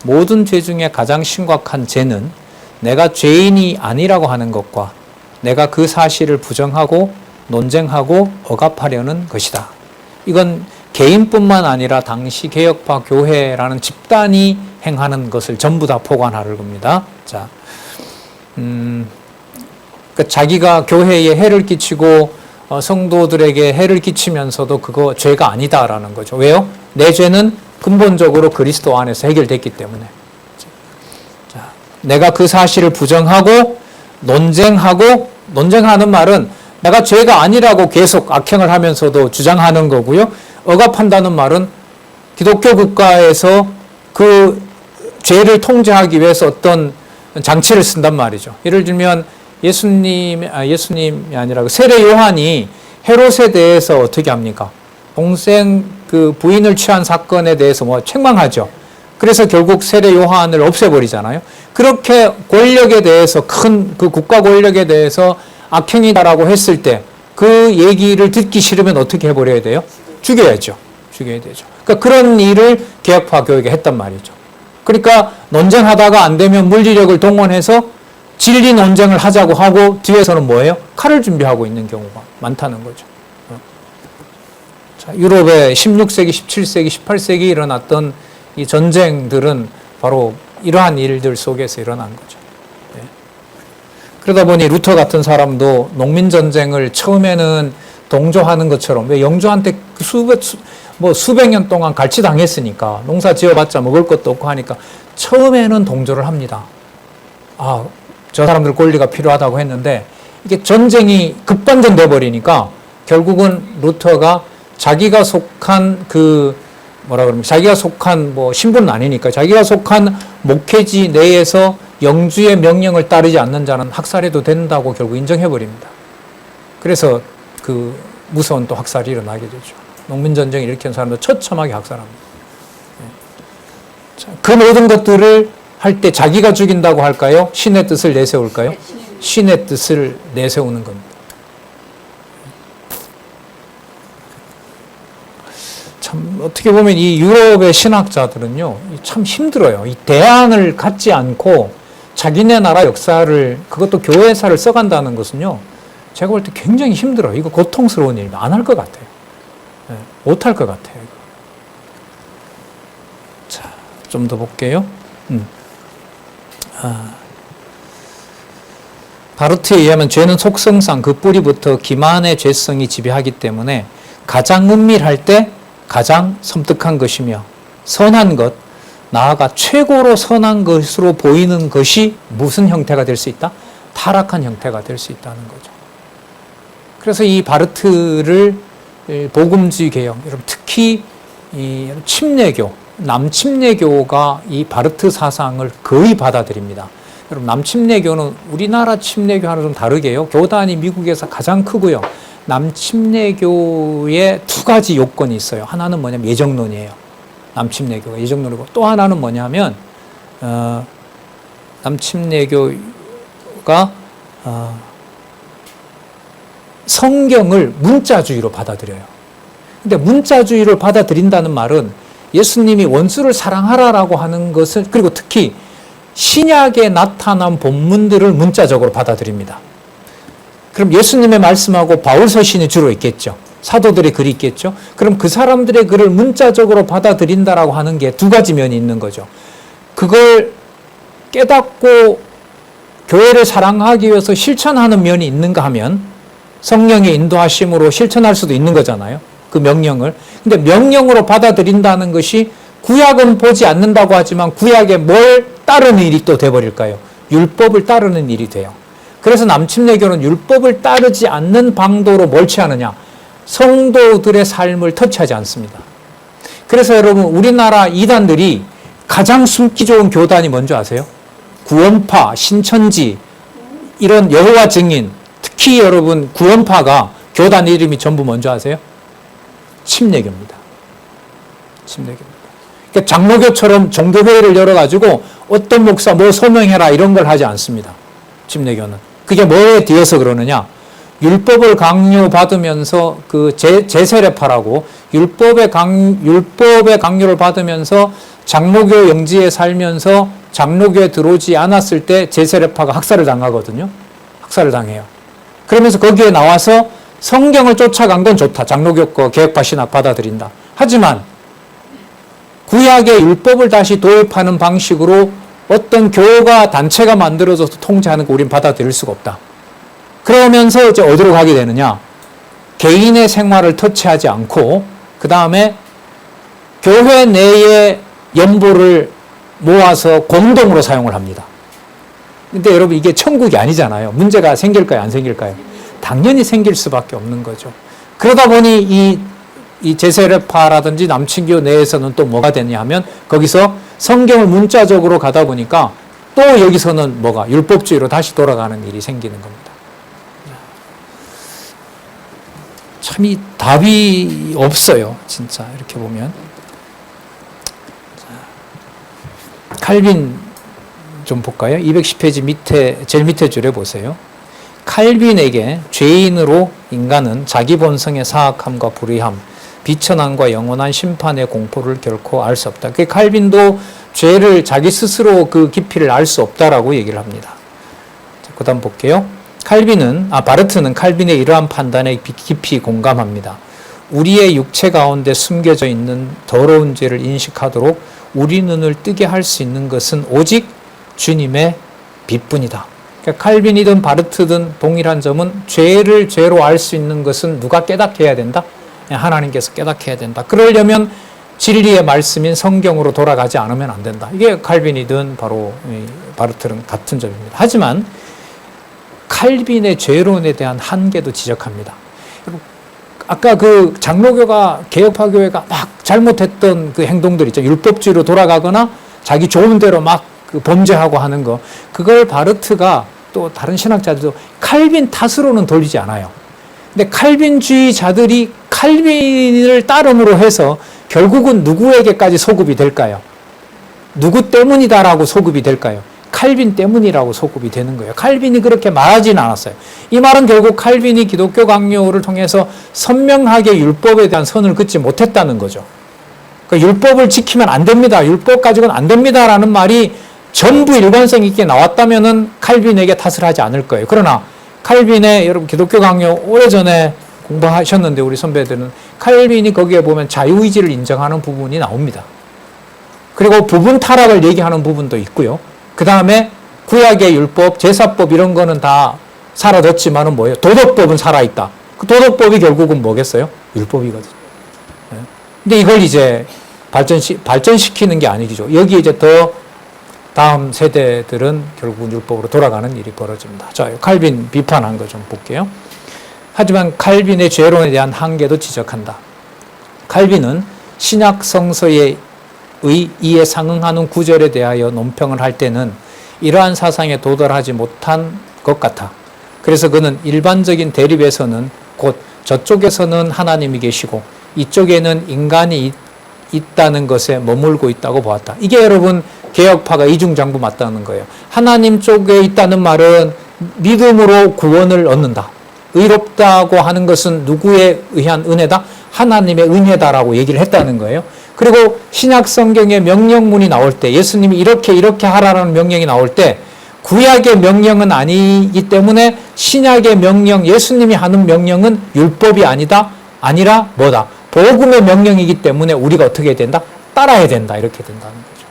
[SPEAKER 1] 모든 죄 중에 가장 심각한 죄는 내가 죄인이 아니라고 하는 것과 내가 그 사실을 부정하고 논쟁하고 억압하려는 것이다. 이건 개인뿐만 아니라 당시 개혁파 교회라는 집단이 행하는 것을 전부 다 포괄하는 겁니다. 자, 그러니까 자기가 교회에 해를 끼치고 성도들에게 해를 끼치면서도 그거 죄가 아니다라는 거죠. 왜요? 내 죄는 근본적으로 그리스도 안에서 해결됐기 때문에. 자, 내가 그 사실을 부정하고 논쟁하는 말은 내가 죄가 아니라고 계속 악행을 하면서도 주장하는 거고요. 억압한다는 말은 기독교 국가에서 그 죄를 통제하기 위해서 어떤 장치를 쓴단 말이죠. 예를 들면 예수님이 아니라 세례 요한이 헤롯에 대해서 어떻게 합니까? 동생 그 부인을 취한 사건에 대해서 뭐 책망하죠. 그래서 결국 세례 요한을 없애버리잖아요. 그렇게 권력에 대해서 큰 그 국가 권력에 대해서 악행이다라고 했을 때 그 얘기를 듣기 싫으면 어떻게 해버려야 돼요? 죽여야죠. 죽여야 되죠. 그러니까 그런 일을 개혁파 교회가 했단 말이죠. 그러니까 논쟁하다가 안 되면 물리력을 동원해서 진리 논쟁을 하자고 하고 뒤에서는 뭐예요? 칼을 준비하고 있는 경우가 많다는 거죠. 자, 유럽의 16세기, 17세기, 18세기 일어났던 이 전쟁들은 바로 이러한 일들 속에서 일어난 거죠. 네. 그러다 보니 루터 같은 사람도 농민전쟁을 처음에는 동조하는 것처럼, 왜 영조한테 수백 년 동안 갈취당했으니까 농사 지어봤자 먹을 것도 없고 하니까 처음에는 동조를 합니다. 저 사람들 권리가 필요하다고 했는데 이게 전쟁이 급반전돼 버리니까 결국은 루터가 자기가 속한 자기가 속한 신분은 아니니까 자기가 속한 목회지 내에서 영주의 명령을 따르지 않는 자는 학살해도 된다고 결국 인정해 버립니다. 그래서 그 무서운 또 학살이 일어나게 되죠. 농민전쟁을 일으킨 사람도 처참하게 학살합니다. 그 모든 것들을 할 때 자기가 죽인다고 할까요? 신의 뜻을 내세울까요? 신의 뜻을 내세우는 겁니다. 참 어떻게 보면 이 유럽의 신학자들은요, 참 힘들어요. 이 대안을 갖지 않고 자기네 나라 역사를, 그것도 교회사를 써간다는 것은요, 제가 볼 때 굉장히 힘들어요. 이거 고통스러운 일, 안 할 것 같아요. 못 할 것 같아요. 자, 좀 더 볼게요. 바르트에 의하면 죄는 속성상 그 뿌리부터 기만의 죄성이 지배하기 때문에 가장 은밀할 때 가장 섬뜩한 것이며 선한 것, 나아가 최고로 선한 것으로 보이는 것이 무슨 형태가 될 수 있다? 타락한 형태가 될 수 있다는 거죠. 그래서 이 바르트를 복음주의 개혁, 여러분 특히 이 침례교, 남침례교가 이 바르트 사상을 거의 받아들입니다. 여러분 남침례교는 우리나라 침례교와는 좀 다르게요. 교단이 미국에서 가장 크고요. 남침례교에 두 가지 요건이 있어요. 하나는 뭐냐면 예정론이에요. 남침례교가 예정론이고, 또 하나는 뭐냐면 남침례교가 성경을 문자주의로 받아들여요. 근데 문자주의를 받아들인다는 말은 예수님이 원수를 사랑하라라고 하는 것을, 그리고 특히 신약에 나타난 본문들을 문자적으로 받아들입니다. 그럼 예수님의 말씀하고 바울 서신이 주로 있겠죠. 사도들의 글이 있겠죠. 그럼 그 사람들의 글을 문자적으로 받아들인다라고 하는 게 두 가지 면이 있는 거죠. 그걸 깨닫고 교회를 사랑하기 위해서 실천하는 면이 있는가 하면 성령의 인도하심으로 실천할 수도 있는 거잖아요. 그 명령을. 근데 명령으로 받아들인다는 것이 구약은 보지 않는다고 하지만 구약에 뭘 따르는 일이 또 돼버릴까요? 율법을 따르는 일이 돼요. 그래서 남침내교는 율법을 따르지 않는 방도로 뭘 취하느냐? 성도들의 삶을 터치하지 않습니다. 그래서 여러분 우리나라 이단들이 가장 숨기 좋은 교단이 뭔지 아세요? 구원파, 신천지, 이런 여호와 증인, 특히 여러분 구원파가 교단 이름이 전부 뭔지 아세요? 침례교입니다. 침례교입니다. 그러니까 장로교처럼 종교회의를 열어가지고 어떤 목사 뭐 소명해라 이런 걸 하지 않습니다. 침례교는. 그게 뭐에 뒤에서 그러느냐? 율법을 강요받으면서 그 제세례파라고 율법의 강요를 받으면서 장로교 영지에 살면서 장로교에 들어오지 않았을 때 제세례파가 학살을 당하거든요. 학살을 당해요. 그러면서 거기에 나와서 성경을 쫓아간 건 좋다. 장로교 거 개혁파 신학 받아들인다. 하지만 구약의 율법을 다시 도입하는 방식으로 어떤 교가 단체가 만들어져서 통제하는 거 우린 받아들일 수가 없다. 그러면서 이제 어디로 가게 되느냐? 개인의 생활을 터치하지 않고 그 다음에 교회 내의 연보를 모아서 공동으로 사용을 합니다. 근데 여러분 이게 천국이 아니잖아요. 문제가 생길까요? 안 생길까요? 당연히 생길 수밖에 없는 거죠. 그러다 보니 이 제세례파라든지 남침교 내에서는 또 뭐가 되냐 하면 거기서 성경을 문자적으로 가다 보니까 또 여기서는 뭐가 율법주의로 다시 돌아가는 일이 생기는 겁니다. 참 이 답이 없어요. 진짜 이렇게 보면. 칼빈 좀 볼까요? 210페이지 밑에 제일 밑에 줄에 보세요. 칼빈에게 죄인으로 인간은 자기 본성의 사악함과 불의함, 비천함과 영원한 심판의 공포를 결코 알 수 없다. 그 칼빈도 죄를 자기 스스로 그 깊이를 알 수 없다라고 얘기를 합니다. 그 다음 볼게요. 바르트는 칼빈의 이러한 판단에 깊이 공감합니다. 우리의 육체 가운데 숨겨져 있는 더러운 죄를 인식하도록 우리 눈을 뜨게 할 수 있는 것은 오직 주님의 빛뿐이다. 그러니까 칼빈이든 바르트든 동일한 점은 죄를 죄로 알 수 있는 것은 누가 깨닫게 해야 된다? 하나님께서 깨닫게 해야 된다. 그러려면 진리의 말씀인 성경으로 돌아가지 않으면 안 된다. 이게 칼빈이든 바로 바르트는 같은 점입니다. 하지만 칼빈의 죄론에 대한 한계도 지적합니다. 아까 그 장로교가 개혁파교회가 막 잘못했던 그 행동들 있죠. 율법주의로 돌아가거나 자기 좋은 대로 막 그 범죄하고 하는 거. 그걸 바르트가 또 다른 신학자들도 칼빈 탓으로는 돌리지 않아요. 근데 칼빈주의자들이 칼빈을 따름으로 해서 결국은 누구에게까지 소급이 될까요? 누구 때문이다라고 소급이 될까요? 칼빈 때문이라고 소급이 되는 거예요. 칼빈이 그렇게 말하지는 않았어요. 이 말은 결국 칼빈이 기독교 강요를 통해서 선명하게 율법에 대한 선을 긋지 못했다는 거죠. 그러니까 율법을 지키면 안 됩니다. 율법 가지고는 안 됩니다라는 말이 전부 일관성 있게 나왔다면은 칼빈에게 탓을 하지 않을 거예요. 그러나 칼빈의 여러분 기독교 강요 오래전에 공부하셨는데 우리 선배들은 칼빈이 거기에 보면 자유의지를 인정하는 부분이 나옵니다. 그리고 부분 타락을 얘기하는 부분도 있고요. 그 다음에 구약의 율법, 제사법 이런 거는 다 사라졌지만은 뭐예요? 도덕법은 살아있다. 그 도덕법이 결국은 뭐겠어요? 율법이거든요. 근데 이걸 이제 발전시키는 게 아니죠. 여기 이제 더 다음 세대들은 결국은 율법으로 돌아가는 일이 벌어집니다. 자, 칼빈 비판한 거 좀 볼게요. 하지만 칼빈의 죄론에 대한 한계도 지적한다. 칼빈은 신약 성서의 이에 상응하는 구절에 대하여 논평을 할 때는 이러한 사상에 도달하지 못한 것 같아. 그래서 그는 일반적인 대립에서는 곧 저쪽에서는 하나님이 계시고 이쪽에는 인간이 있다는 것에 머물고 있다고 보았다. 이게 여러분 개혁파가 이중장부 맞다는 거예요. 하나님 쪽에 있다는 말은 믿음으로 구원을 얻는다. 의롭다고 하는 것은 누구에 의한 은혜다? 하나님의 은혜다라고 얘기를 했다는 거예요. 그리고 신약 성경의 명령문이 나올 때 예수님이 이렇게 하라라는 명령이 나올 때 구약의 명령은 아니기 때문에 신약의 명령, 예수님이 하는 명령은 율법이 아니라 뭐다? 복음의 명령이기 때문에 우리가 어떻게 해야 된다? 따라야 된다. 이렇게 된다는 거죠.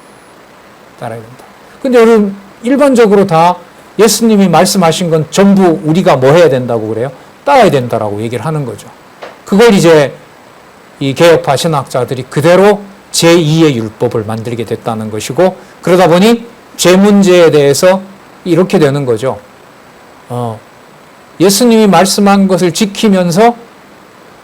[SPEAKER 1] 따라야 된다. 근데 여러분 일반적으로 다 예수님이 말씀하신 건 전부 우리가 뭐 해야 된다고 그래요? 따라야 된다라고 얘기를 하는 거죠. 그걸 이제 이 개혁파 신학자들이 그대로 제2의 율법을 만들게 됐다는 것이고, 그러다 보니 죄 문제에 대해서 이렇게 되는 거죠. 예수님이 말씀한 것을 지키면서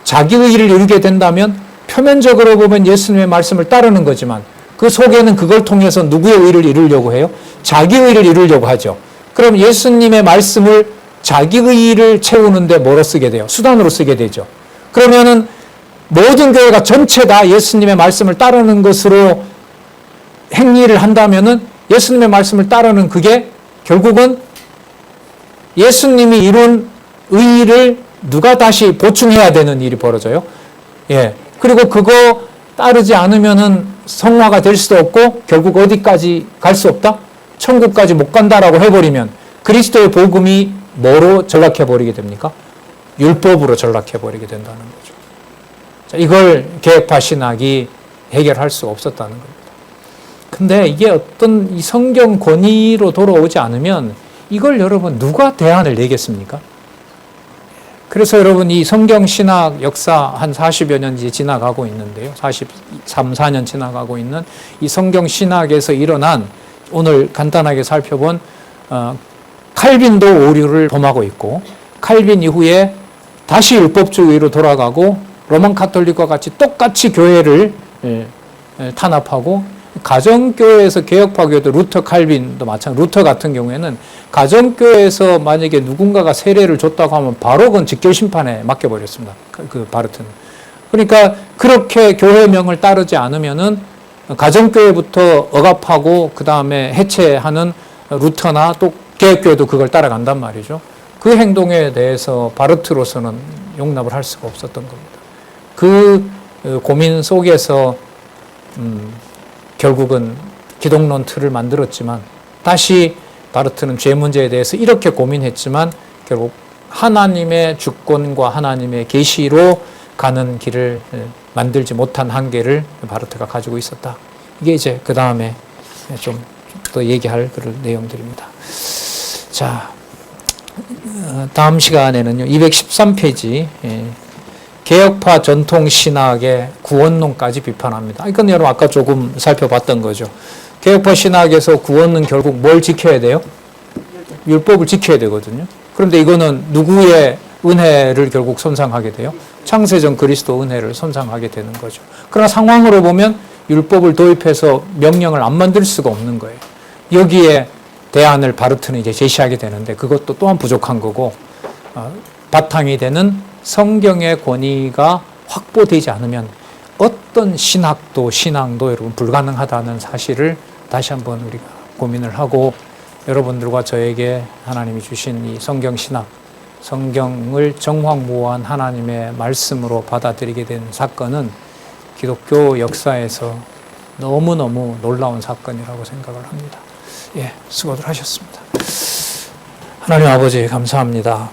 [SPEAKER 1] 자기의 의를 이루게 된다면 표면적으로 보면 예수님의 말씀을 따르는 거지만 그 속에는 그걸 통해서 누구의 의를 이루려고 해요? 자기의 의를 이루려고 하죠. 그럼 예수님의 말씀을 자기의 의를 채우는데 뭐로 쓰게 돼요? 수단으로 쓰게 되죠. 그러면은 모든 교회가 전체 다 예수님의 말씀을 따르는 것으로 행위를 한다면은 예수님의 말씀을 따르는 그게 결국은 예수님이 이룬 의의를 누가 다시 보충해야 되는 일이 벌어져요. 예. 그리고 그거 따르지 않으면은 성화가 될 수도 없고 결국 어디까지 갈 수 없다? 천국까지 못 간다라고 해버리면 그리스도의 복음이 뭐로 전락해버리게 됩니까? 율법으로 전락해버리게 된다는 거죠. 자, 이걸 개혁파 신학이 해결할 수 없었다는 겁니다. 근데 이게 어떤 이 성경 권위로 돌아오지 않으면 이걸 여러분 누가 대안을 내겠습니까? 그래서 여러분 이 성경 신학 역사 한 40여 년이 지나가고 있는데요. 43, 4년 지나가고 있는 이 성경 신학에서 일어난 오늘 간단하게 살펴본 칼빈도 오류를 범하고 있고 칼빈 이후에 다시 율법주의로 돌아가고 로만 카톨릭과 같이 똑같이 교회를 탄압하고 가정교회에서 개혁파교도 루터 칼빈도 마찬가지. 루터 같은 경우에는 가정교회에서 만약에 누군가가 세례를 줬다고 하면 바로 그건 직결심판에 맡겨버렸습니다. 그 바르트는. 그러니까 그렇게 교회명을 따르지 않으면은 가정교회부터 억압하고 그 다음에 해체하는 루터나 또 개혁교회도 그걸 따라간단 말이죠. 그 행동에 대해서 바르트로서는 용납을 할 수가 없었던 겁니다. 그 고민 속에서 결국은 기독론 틀을 만들었지만 다시 바르트는 죄 문제에 대해서 이렇게 고민했지만 결국 하나님의 주권과 하나님의 계시로 가는 길을 만들지 못한 한계를 바르트가 가지고 있었다. 이게 이제 그 다음에 좀 더 얘기할 그런 내용들입니다. 자, 다음 시간에는요, 213페이지 개혁파 전통신학의 구원론까지 비판합니다. 이건 여러분 아까 조금 살펴봤던 거죠. 개혁파 신학에서 구원은 결국 뭘 지켜야 돼요? 율법을 지켜야 되거든요. 그런데 이거는 누구의 은혜를 결국 손상하게 돼요? 창세전 그리스도 은혜를 손상하게 되는 거죠. 그러나 상황으로 보면 율법을 도입해서 명령을 안 만들 수가 없는 거예요. 여기에 대안을 바르트는 이제 제시하게 되는데 그것도 또한 부족한 거고 바탕이 되는 성경의 권위가 확보되지 않으면 어떤 신학도 신앙도 여러분 불가능하다는 사실을 다시 한번 우리가 고민을 하고 여러분들과 저에게 하나님이 주신 이 성경 신학, 성경을 정황무한 하나님의 말씀으로 받아들이게 된 사건은 기독교 역사에서 너무너무 놀라운 사건이라고 생각을 합니다. 예, 수고들 하셨습니다. 하나님 아버지 감사합니다.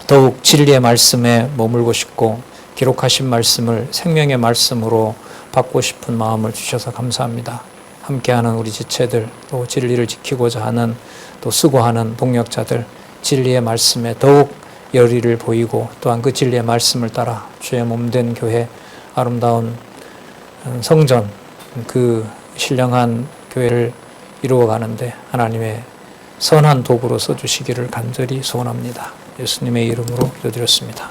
[SPEAKER 1] 더욱 진리의 말씀에 머물고 싶고 기록하신 말씀을 생명의 말씀으로 받고 싶은 마음을 주셔서 감사합니다. 함께하는 우리 지체들, 또 진리를 지키고자 하는 또 수고하는 동역자들, 진리의 말씀에 더욱 열의를 보이고 또한 그 진리의 말씀을 따라 주의 몸된 교회, 아름다운 성전, 그 신령한 교회를 이루어가는데 하나님의 선한 도구로 써주시기를 간절히 소원합니다. 예수님의 이름으로 기도드렸습니다.